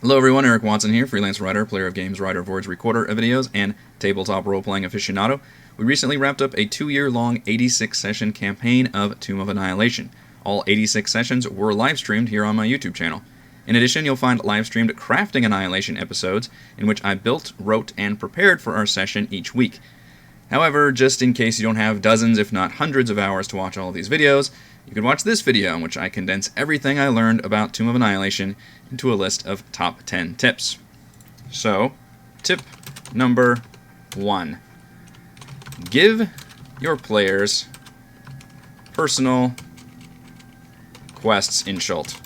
Hello everyone, Eric Watson here, freelance writer, player of games, writer, voice recorder of videos, and tabletop role-playing aficionado. We recently wrapped up a 2-year-long 86-session campaign of Tomb of Annihilation. All 86 sessions were live-streamed here on my YouTube channel. In addition, you'll find live-streamed Crafting Annihilation episodes, in which I built, wrote, and prepared for our session each week. However, just in case you don't have dozens, if not hundreds of hours to watch all of these videos, you can watch this video in which I condense everything I learned about Tomb of Annihilation into a list of top 10 tips. So, tip number 1. Give your players personal quests in Chult.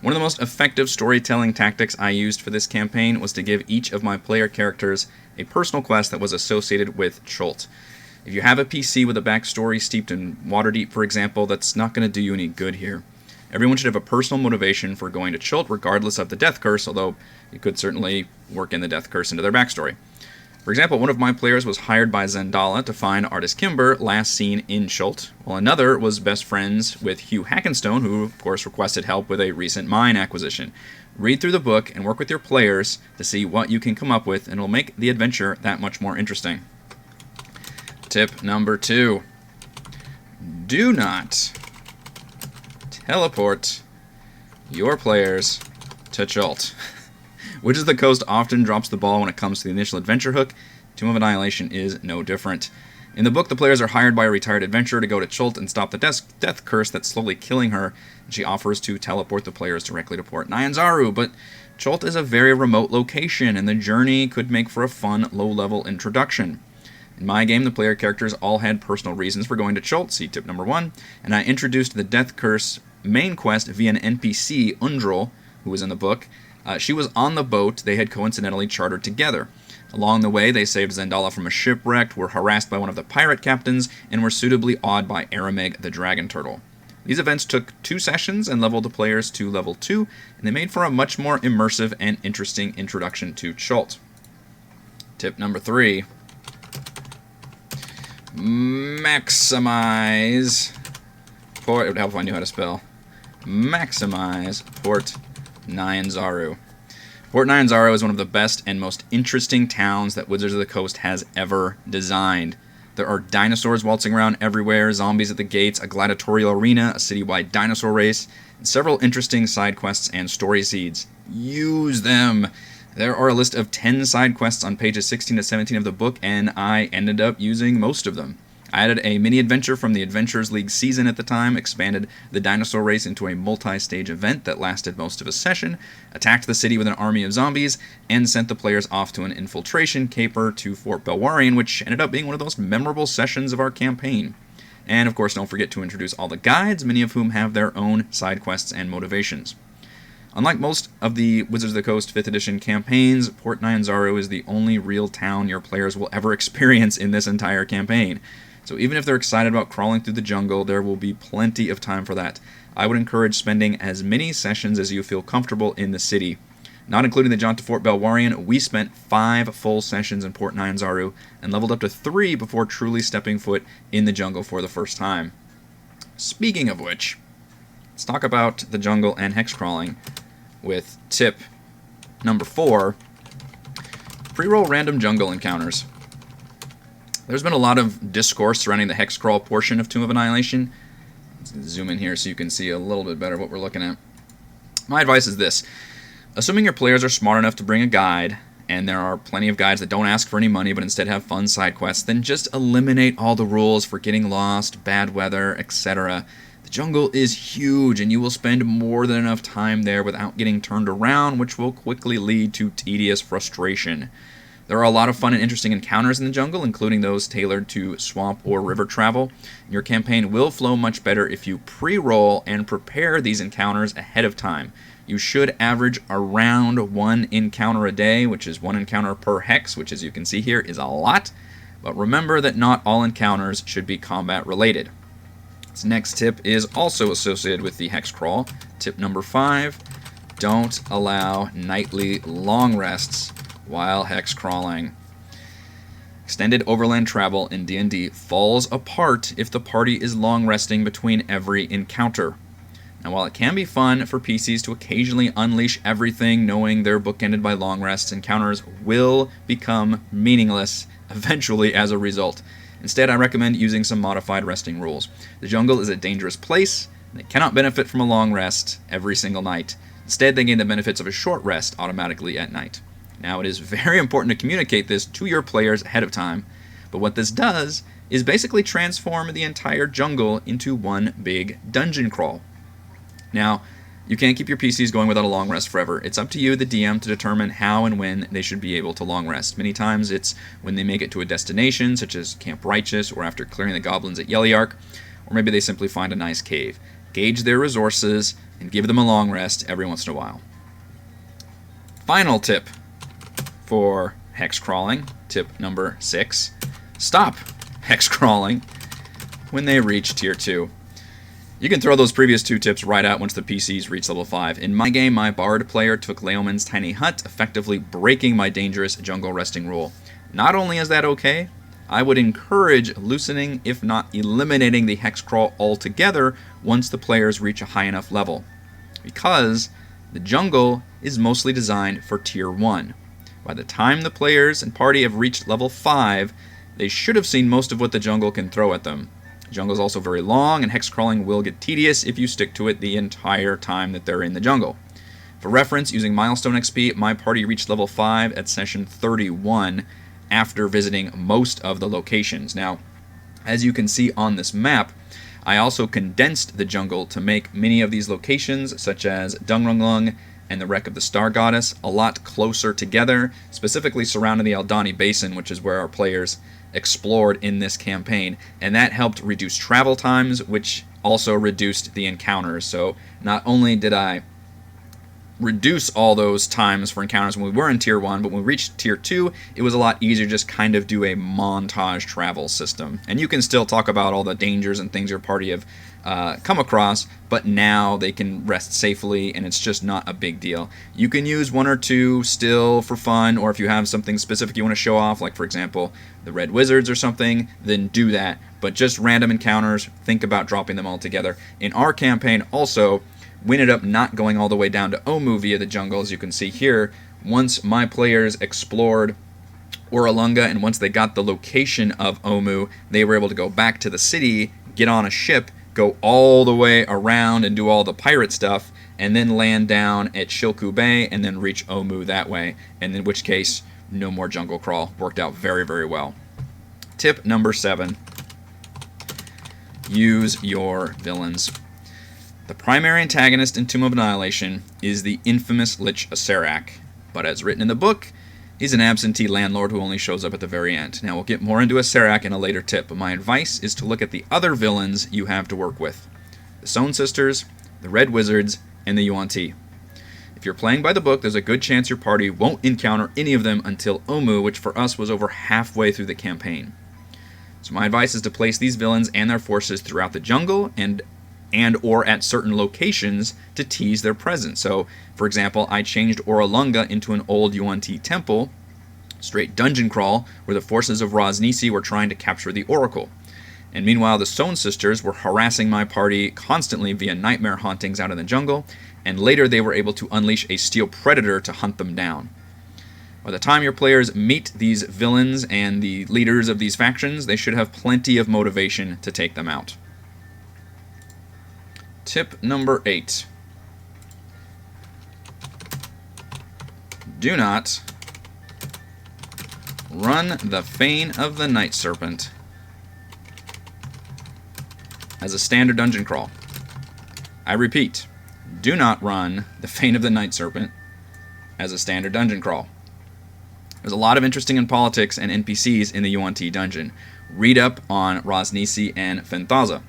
One of the most effective storytelling tactics I used for this campaign was to give each of my player characters a personal quest that was associated with Chult. If you have a PC with a backstory steeped in Waterdeep, for example, that's not going to do you any good here. Everyone should have a personal motivation for going to Chult, regardless of the death curse, although you could certainly work in the death curse into their backstory. For example, one of my players was hired by Zendala to find Artist Kimber, last seen in Chult, while another was best friends with Hugh Hackenstone, who, of course, requested help with a recent mine acquisition. Read through the book and work with your players to see what you can come up with, and it'll make the adventure that much more interesting. Tip number 2. Do not teleport your players to Chult. Witches of the Coast often drops the ball when it comes to the initial adventure hook. Tomb of Annihilation is no different. In the book, the players are hired by a retired adventurer to go to Chult and stop the death curse that's slowly killing her, and she offers to teleport the players directly to Port Nyanzaru, but Chult is a very remote location, and the journey could make for a fun, low-level introduction. In my game, the player characters all had personal reasons for going to Chult, see tip number 1, and I introduced the Death Curse main quest via an NPC, Undril, who was in the book. She was on the boat they had coincidentally chartered together. Along the way, they saved Zendala from a shipwreck, were harassed by one of the pirate captains, and were suitably awed by Arameg the dragon turtle. These events took 2 sessions and leveled the players to level 2, and they made for a much more immersive and interesting introduction to Chult. Tip number 3. Maximize port. It would help if I knew how to spell. Maximize Port Nyanzaru. Port Nyanzaru is one of the best and most interesting towns that Wizards of the Coast has ever designed. There are dinosaurs waltzing around everywhere, zombies at the gates, a gladiatorial arena, a citywide dinosaur race, and several interesting side quests and story seeds. Use them! There are a list of 10 side quests on pages 16 to 17 of the book, and I ended up using most of them. I added a mini-adventure from the Adventurers League season at the time, expanded the dinosaur race into a multi-stage event that lasted most of a session, attacked the city with an army of zombies, and sent the players off to an infiltration caper to Fort Belwarian, which ended up being one of the most memorable sessions of our campaign. And of course, don't forget to introduce all the guides, many of whom have their own side quests and motivations. Unlike most of the Wizards of the Coast 5th edition campaigns, Port Nyanzaru is the only real town your players will ever experience in this entire campaign. So even if they're excited about crawling through the jungle, there will be plenty of time for that. I would encourage spending as many sessions as you feel comfortable in the city. Not including the jaunt to Fort Belwarian, we spent 5 full sessions in Port Nyanzaru and leveled up to 3 before truly stepping foot in the jungle for the first time. Speaking of which, let's talk about the jungle and hex-crawling with tip number 4, pre-roll random jungle encounters. There's been a lot of discourse surrounding the hex crawl portion of Tomb of Annihilation. Let's zoom in here so you can see a little bit better what we're looking at. My advice is this. Assuming your players are smart enough to bring a guide, and there are plenty of guides that don't ask for any money but instead have fun side quests, then just eliminate all the rules for getting lost, bad weather, etc. The jungle is huge, and you will spend more than enough time there without getting turned around, which will quickly lead to tedious frustration. There are a lot of fun and interesting encounters in the jungle, including those tailored to swamp or river travel. Your campaign will flow much better if you pre-roll and prepare these encounters ahead of time. You should average around 1 encounter a day, which is 1 encounter per hex, which as you can see here is a lot. But remember that not all encounters should be combat related. This next tip is also associated with the hex crawl. Tip number 5, don't allow nightly long rests while hex crawling. Extended overland travel in D&D falls apart if the party is long resting between every encounter. And while it can be fun for PCs to occasionally unleash everything, knowing they're bookended by long rests, encounters will become meaningless eventually as a result. Instead, I recommend using some modified resting rules. The jungle is a dangerous place. They cannot benefit from a long rest every single night. Instead, they gain the benefits of a short rest automatically at night. Now, it is very important to communicate this to your players ahead of time, but what this does is basically transform the entire jungle into one big dungeon crawl. Now, you can't keep your PCs going without a long rest forever. It's up to you, the DM, to determine how and when they should be able to long rest. Many times it's when they make it to a destination, such as Camp Righteous, or after clearing the goblins at Yeliark, or maybe they simply find a nice cave. Gauge their resources and give them a long rest every once in a while. Final tip for hex crawling, tip number 6. Stop hex crawling when they reach tier 2. You can throw those previous 2 tips right out once the PCs reach level 5. In my game, my Bard player took Leomund's tiny hut, effectively breaking my dangerous jungle resting rule. Not only is that okay, I would encourage loosening, if not eliminating, the hex crawl altogether once the players reach a high enough level, because the jungle is mostly designed for tier 1. By the time the players and party have reached level 5, they should have seen most of what the jungle can throw at them. The jungle is also very long, and hex crawling will get tedious if you stick to it the entire time that they're in the jungle. For reference, using milestone XP, my party reached level 5 at session 31 after visiting most of the locations. Now, as you can see on this map, I also condensed the jungle to make many of these locations, such as Dungrunglung and the Wreck of the Star Goddess, a lot closer together, specifically surrounding the Aldani Basin, which is where our players explored in this campaign, and that helped reduce travel times, which also reduced the encounters. So not only did I reduce all those times for encounters when we were in tier 1, but when we reached tier 2, it was a lot easier to just kind of do a montage travel system. And you can still talk about all the dangers and things your party have come across, but now they can rest safely, and it's just not a big deal. You can use 1 or 2 still for fun, or if you have something specific you want to show off, like for example the Red Wizards or something, then do that. But just random encounters, think about dropping them all together. In our campaign also, we ended up not going all the way down to Omu via the jungle, as you can see here. Once my players explored Oralunga, and once they got the location of Omu, they were able to go back to the city, get on a ship, go all the way around and do all the pirate stuff, and then land down at Shilku Bay and then reach Omu that way, and in which case, no more jungle crawl. Worked out very, very well. Tip number 7. Use your villains. The primary antagonist in Tomb of Annihilation is the infamous Lich Acererak, but as written in the book, he's an absentee landlord who only shows up at the very end. Now, we'll get more into Acererak in a later tip, but my advice is to look at the other villains you have to work with. The Stone Sisters, the Red Wizards, and the Yuan-Ti. If you're playing by the book, there's a good chance your party won't encounter any of them until Omu, which for us was over halfway through the campaign. So my advice is to place these villains and their forces throughout the jungle and or at certain locations to tease their presence. So, for example, I changed Oralunga into an old Yuan-Ti temple, straight dungeon crawl, where the forces of Rosnisi were trying to capture the Oracle. And meanwhile, the Stone Sisters were harassing my party constantly via nightmare hauntings out in the jungle, and later they were able to unleash a steel predator to hunt them down. By the time your players meet these villains and the leaders of these factions, they should have plenty of motivation to take them out. Tip number 8. Do not run the Fane of the Night Serpent as a standard dungeon crawl. I repeat, do not run the Fane of the Night Serpent as a standard dungeon crawl. There's a lot of interesting politics and NPCs in the Yuan-Ti dungeon. Read up on Rosnisi and Fenthaza.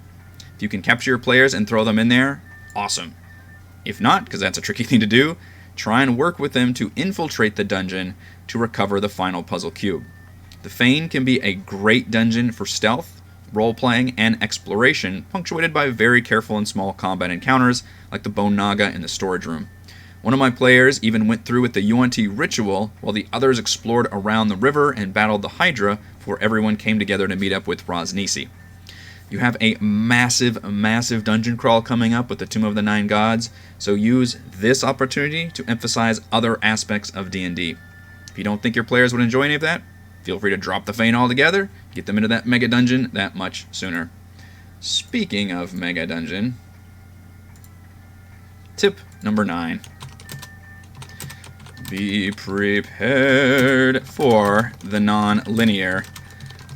If you can capture your players and throw them in there, awesome. If not, because that's a tricky thing to do, try and work with them to infiltrate the dungeon to recover the final puzzle cube. The Fane can be a great dungeon for stealth, role-playing, and exploration, punctuated by very careful and small combat encounters like the Bone Naga in the storage room. One of my players even went through with the Yuan-Ti ritual while the others explored around the river and battled the Hydra before everyone came together to meet up with Rosnisi. You have a massive, massive dungeon crawl coming up with the Tomb of the Nine Gods, so use this opportunity to emphasize other aspects of D&D. If you don't think your players would enjoy any of that, feel free to drop the Fane altogether, get them into that mega dungeon that much sooner. Speaking of mega dungeon, tip number 9. Be prepared for the non-linear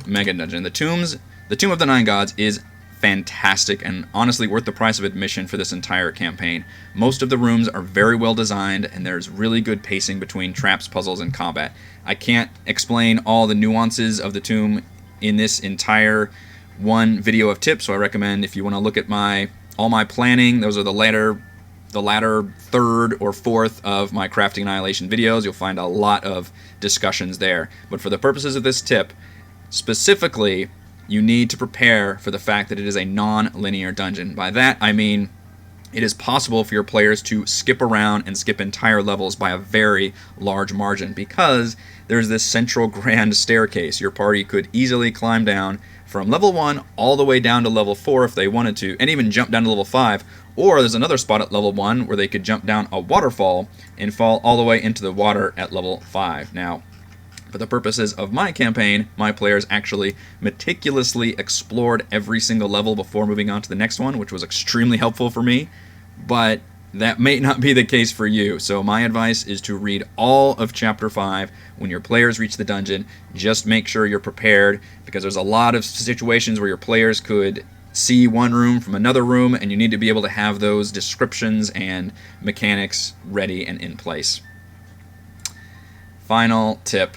mega dungeon. The Tomb of the Nine Gods is fantastic and honestly worth the price of admission for this entire campaign. Most of the rooms are very well designed, and there's really good pacing between traps, puzzles, and combat. I can't explain all the nuances of the tomb in this entire one video of tips, so I recommend if you want to look at all my planning, those are the latter third or fourth of my Crafting Annihilation videos. You'll find a lot of discussions there. But for the purposes of this tip, specifically, you need to prepare for the fact that it is a non-linear dungeon. By that, I mean it is possible for your players to skip around and skip entire levels by a very large margin because there's this central grand staircase. Your party could easily climb down from level 1 all the way down to level 4 if they wanted to, and even jump down to level 5. Or there's another spot at level 1 where they could jump down a waterfall and fall all the way into the water at level 5. Now, for the purposes of my campaign, my players actually meticulously explored every single level before moving on to the next one, which was extremely helpful for me, but that may not be the case for you. So my advice is to read all of Chapter 5 when your players reach the dungeon. Just make sure you're prepared, because there's a lot of situations where your players could see one room from another room, and you need to be able to have those descriptions and mechanics ready and in place. Final tip.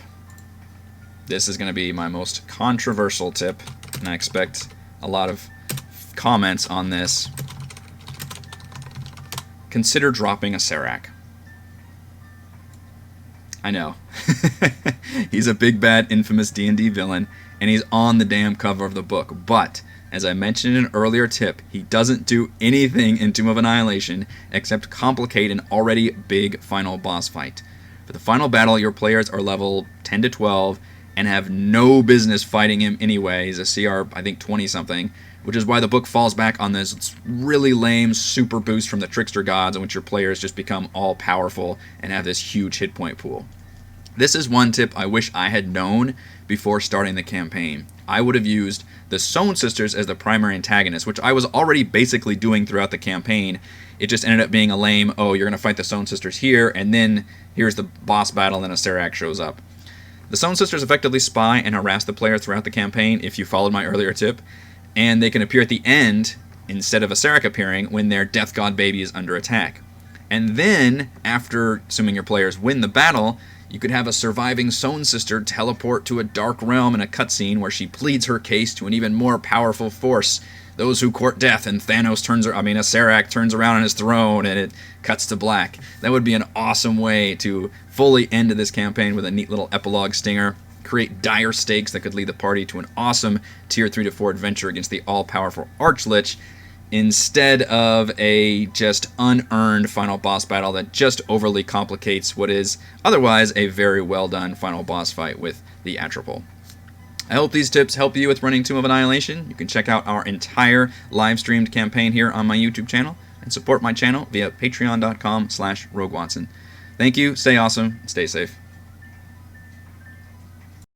This is going to be my most controversial tip, and I expect a lot of comments on this. Consider dropping Acererak. I know. He's a big bad infamous D&D villain, and he's on the damn cover of the book. But, as I mentioned in an earlier tip, he doesn't do anything in Tomb of Annihilation except complicate an already big final boss fight. For the final battle, your players are level 10 to 12, and have no business fighting him anyway. He's a CR, I think, 20-something, which is why the book falls back on this really lame super boost from the Trickster Gods, in which your players just become all-powerful and have this huge hit point pool. This is one tip I wish I had known before starting the campaign. I would have used the Sown Sisters as the primary antagonist, which I was already basically doing throughout the campaign. It just ended up being a lame, oh, you're going to fight the Sown Sisters here, and then here's the boss battle, and Acererak shows up. The Sown Sisters effectively spy and harass the player throughout the campaign, if you followed my earlier tip, and they can appear at the end instead of Acererak appearing when their Death God baby is under attack. And then, after, assuming your players win the battle, you could have a surviving Sown Sister teleport to a dark realm in a cutscene where she pleads her case to an even more powerful force, those who court death, and Acererak turns around on his throne and it cuts to black. That would be an awesome way to fully end this campaign with a neat little epilogue stinger. Create dire stakes that could lead the party to an awesome tier 3 to 4 adventure against the all-powerful Archlich, instead of a just unearned final boss battle that just overly complicates what is otherwise a very well done final boss fight with the Atropol. I hope these tips help you with running Tomb of Annihilation. You can check out our entire live-streamed campaign here on my YouTube channel, and support my channel via patreon.com/RogueWatson. Thank you, stay awesome, and stay safe.